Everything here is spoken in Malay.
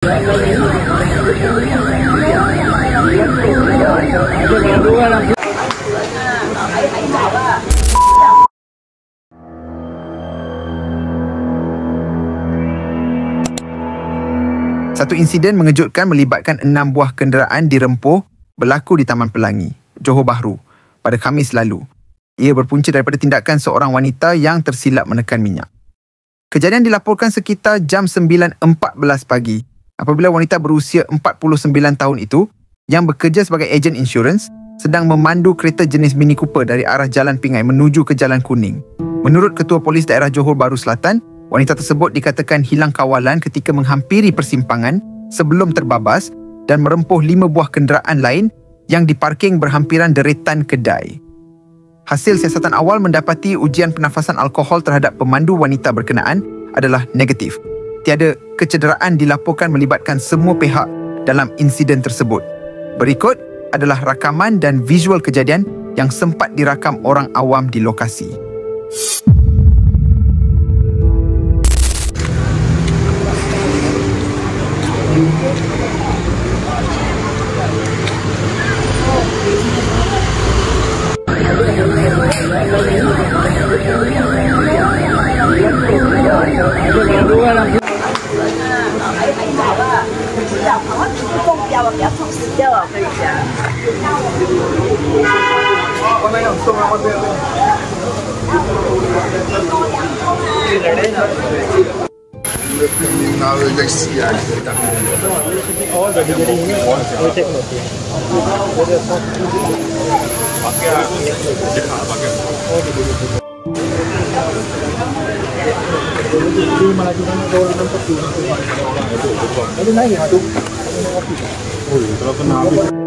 Satu insiden mengejutkan melibatkan 6 buah kenderaan dirempuh berlaku di Taman Pelangi, Johor Bahru pada Khamis lalu. Ia berpunca daripada tindakan seorang wanita yang tersilap menekan minyak. Kejadian dilaporkan sekitar jam 9.14 pagi apabila wanita berusia 49 tahun itu yang bekerja sebagai ejen insurans sedang memandu kereta jenis Mini Cooper dari arah Jalan Pingai menuju ke Jalan Kuning. Menurut Ketua Polis Daerah Johor Bahru Selatan, wanita tersebut dikatakan hilang kawalan ketika menghampiri persimpangan sebelum terbabas dan merempuh 5 buah kenderaan lain yang diparking berhampiran deretan kedai. Hasil siasatan awal mendapati ujian pernafasan alkohol terhadap pemandu wanita berkenaan adalah negatif. Tiada kecederaan dilaporkan melibatkan semua pihak dalam insiden tersebut. Berikut adalah rakaman dan visual kejadian yang sempat dirakam orang awam di lokasi. Kalau kena habis